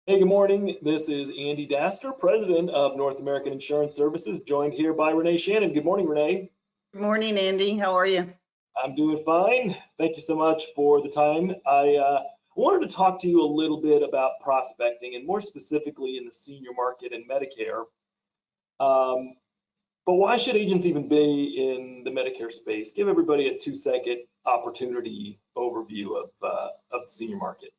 Hey, good morning. This is Andy Daster, President of North American Insurance Services, joined here by Renee Shannon. Good morning, Renee. Good morning, Andy. How are you? I'm doing fine. Thank you so much for the time. I wanted to talk to you a little bit about prospecting and more specifically in the senior market and Medicare. Um, but why should agents even be in the Medicare space? Give everybody a 2-second opportunity overview of the senior market.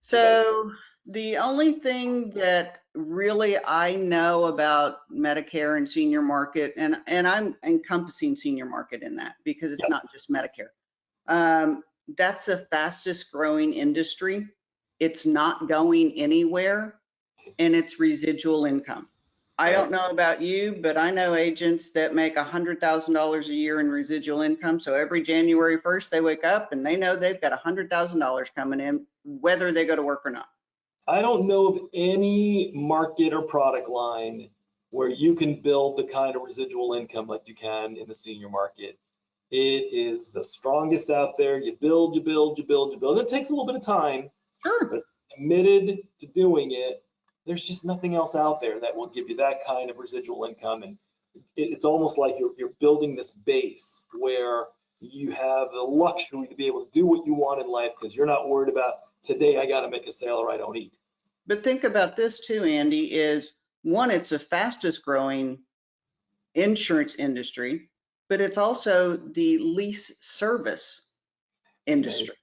So the only thing that really I know about Medicare and senior market, and I'm encompassing senior market in that because it's Yep. not just Medicare. That's the fastest growing industry. It's not going anywhere, and it's residual income. I don't know about you, but I know agents that make $100,000 a year in residual income. So every January 1st, they wake up and they know they've got $100,000 coming in, whether they go to work or not. I don't know of any market or product line where you can build the kind of residual income like you can in the senior market. It is the strongest out there. You build, you build, you build, you build. It takes a little bit of time, Sure. but committed to doing it, there's just nothing else out there that will give you that kind of residual income. And it's almost like you're building this base where you have the luxury to be able to do what you want in life because you're not worried about today I got to make a sale or I don't eat. But think about this too, Andy, is one, it's the fastest growing insurance industry, but it's also the lease service industry.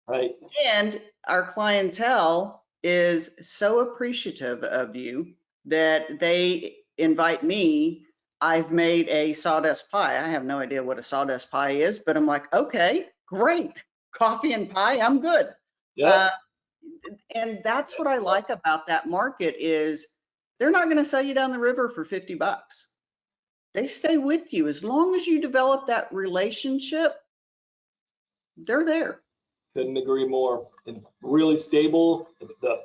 Right. And our clientele is so appreciative of you that they invite me. I've made a sawdust pie. I have no idea what a sawdust pie is, but I'm like, okay, great. Coffee and pie, I'm good. Yep. Uh, and that's what I like about that market is they're not going to sell you down the river for 50 bucks. They stay with you. As long as you develop that relationship, they're there. Couldn't agree more. And really stable. The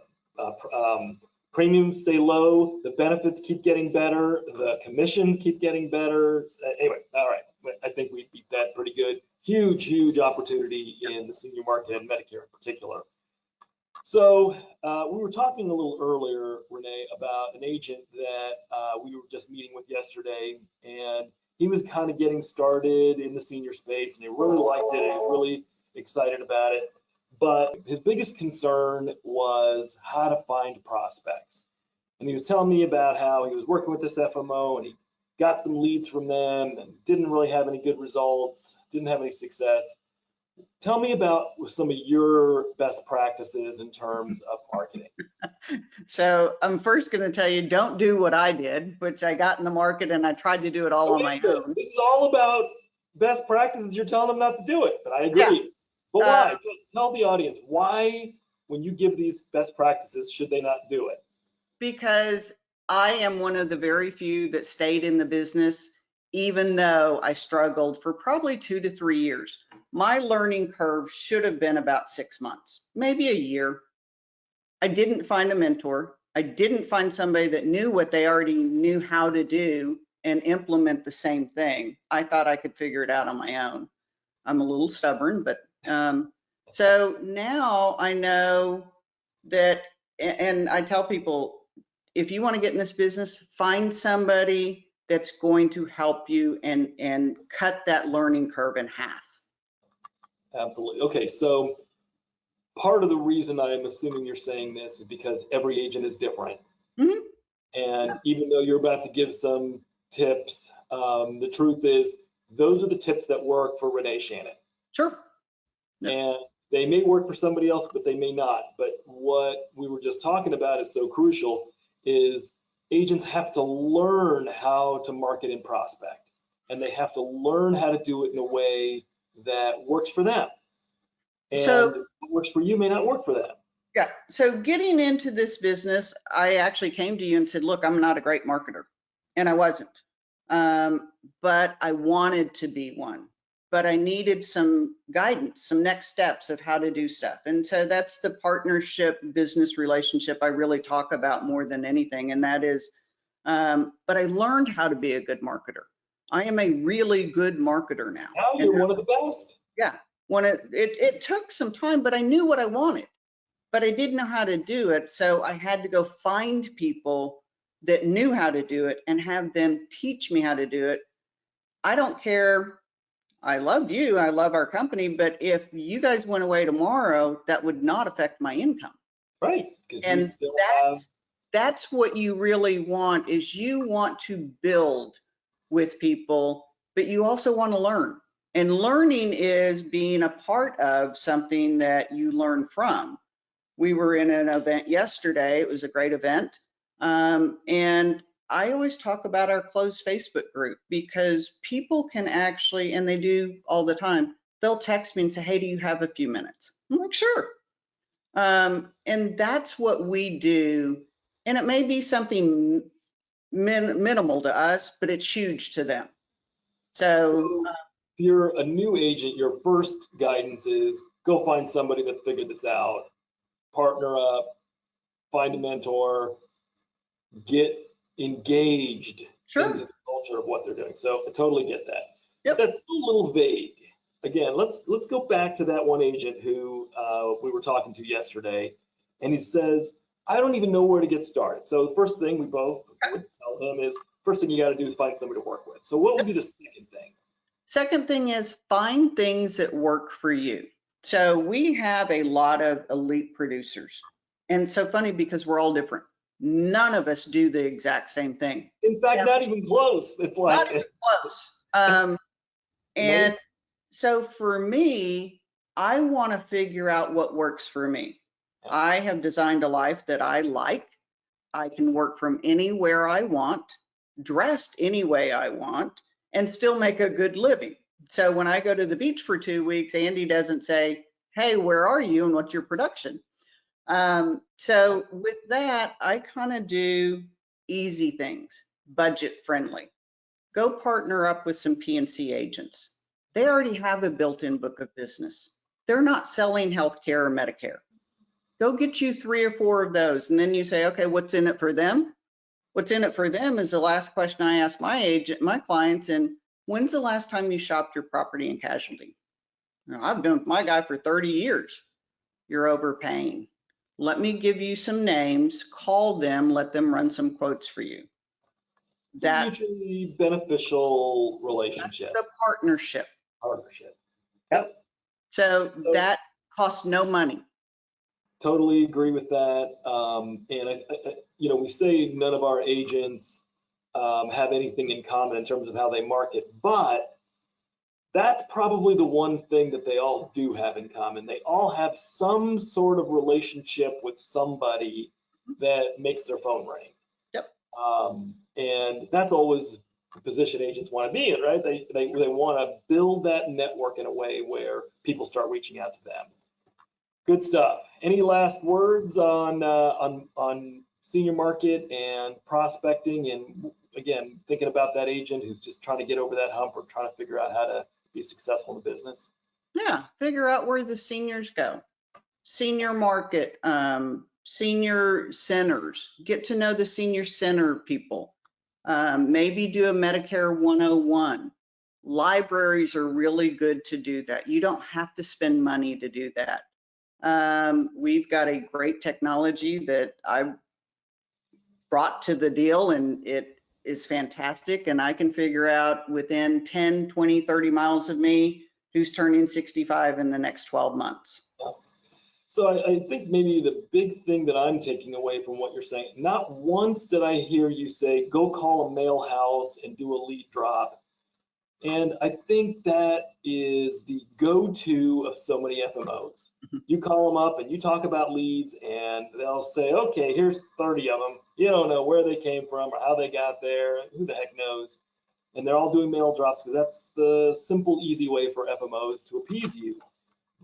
premiums stay low. The benefits keep getting better. The commissions keep getting better. Anyway, all right. I think we beat that pretty good. Huge, huge opportunity in the senior market and Medicare in particular. So we were talking a little earlier, Renee, about an agent that we were just meeting with yesterday, and he was kind of getting started in the senior space, and he really liked it. He was really excited about it. But his biggest concern was how to find prospects. And he was telling me about how he was working with this FMO and he got some leads from them and didn't really have any good results, didn't have any success. Tell me about some of your best practices in terms of marketing. So I'm first going to tell you, don't do what I did, which I got in the market and I tried to do it all on my own. This is all about best practices. You're telling them not to do it, but I Yeah. agree. But why? Tell the audience why, when you give these best practices, should they not do it? Because I am one of the very few that stayed in the business, even though I struggled for probably 2 to 3 years. My learning curve should have been about 6 months, maybe a year. I didn't find a mentor. I didn't find somebody that knew what they already knew how to do and implement the same thing. I thought I could figure it out on my own. I'm a little stubborn, but so now I know that, and I tell people, if you want to get in this business, find somebody that's going to help you and cut that learning curve in half. Absolutely. Okay, so part of the reason I'm assuming you're saying this is because every agent is different. Mm-hmm. And even though you're about to give some tips, the truth is those are the tips that work for Renee Shannon. Sure. Yeah. And they may work for somebody else, but they may not. But what we were just talking about is so crucial is agents have to learn how to market and prospect. And they have to learn how to do it in a way that works for them. And what works for you may not work for them. Yeah. So getting into this business, I actually came to you and said, look, I'm not a great marketer. And I wasn't. But I wanted to be one. But I needed some guidance, some next steps of how to do stuff. And so that's the partnership business relationship I really talk about more than anything. And that is, but I learned how to be a good marketer. I am a really good marketer now. Now you're one of the best. Yeah. When it took some time, but I knew what I wanted. but I didn't know how to do it. So I had to go find people that knew how to do it and have them teach me how to do it. I don't care. I love you. I love our company. But if you guys went away tomorrow, that would not affect my income. Right, because you And still have, that's what you really want, is you want to build with people, but you also want to learn. And learning is being a part of something that you learn from. We were in an event yesterday. It was a great event. And I always talk about our closed Facebook group, because people can actually, and they do all the time, they'll text me and say, hey, do you have a few minutes? I'm like, sure. And that's what we do. And it may be something minimal to us, but it's huge to them. So if you're a new agent, your first guidance is go find somebody that's figured this out, partner up, find a mentor, get engaged sure. into the culture of what they're doing. So I totally get that. Yep. But that's still a little vague. Again, let's go back to that one agent who we were talking to yesterday, and he says, I don't even know where to get started. So the first thing we both would tell him is, first thing you got to do is find somebody to work with. So what would be the second thing? Second thing is find things that work for you. So we have a lot of elite producers. And it's so funny because we're all different. None of us do the exact same thing. In fact, Now, not even close. It's like not even close. And so for me, I want to figure out what works for me. I have designed a life that I like. I can work from anywhere I want, dressed any way I want, and still make a good living. So when I go to the beach for 2 weeks, Andy doesn't say, hey, where are you and what's your production? So with that, I kind of do easy things, budget friendly. Go partner up with some PNC agents. They already have a built-in book of business. They're not selling healthcare or Medicare. Go get you 3 or 4 of those. And then you say, okay, what's in it for them? What's in it for them is the last question I ask my clients, and when's the last time you shopped your property and casualty? Now, I've been with my guy for 30 years. You're overpaying. Let me give you some names, call them, let them run some quotes for you. it's a mutually beneficial relationship. That's the partnership. Yep. So that costs no money. Totally agree with that. And we say none of our agents have anything in common in terms of how they market, but that's probably the one thing that they all do have in common. They all have some sort of relationship with somebody that makes their phone ring. Yep. And that's always the position agents want to be in, right? They want to build that network in a way where people start reaching out to them. Good stuff. Any last words on senior market and prospecting, and again, thinking about that agent who's just trying to get over that hump or trying to figure out how to be successful in the business? Yeah, figure out where the seniors go. Senior market, senior centers. Get to know the senior center people. Maybe do a Medicare 101. Libraries are really good to do that. You don't have to spend money to do that. We've got a great technology that I brought to the deal, and it is fantastic. And I can figure out within 10, 20, 30 miles of me who's turning 65 in the next 12 months. So I think maybe the big thing that I'm taking away from what you're saying, not once did I hear you say, go call a mail house and do a lead drop. And I think that is the go-to of so many FMOs. You call them up and you talk about leads, and they'll say, okay, here's 30 of them. You don't know where they came from or how they got there. Who the heck knows? And they're all doing mail drops because that's the simple, easy way for FMOs to appease you.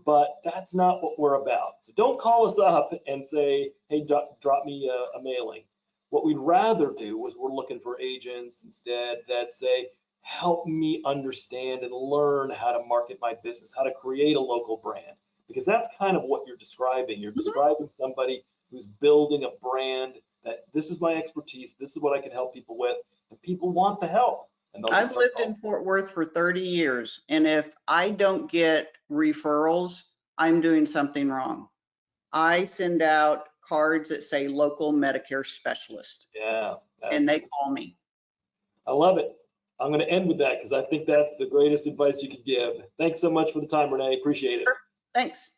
But that's not what we're about. So don't call us up and say, hey, drop me a mailing. What we'd rather do is we're looking for agents instead that say, help me understand and learn how to market my business, how to create a local brand. Because that's kind of what you're describing. You're describing somebody who's building a brand that this is my expertise, this is what I can help people with, and people want the help. I've lived in Fort Worth for 30 years, and if I don't get referrals, I'm doing something wrong. I send out cards that say local Medicare specialist, Yeah. and they call me. I love it. I'm going to end with that because I think that's the greatest advice you could give. Thanks so much for the time, Renee. Appreciate it. Thanks.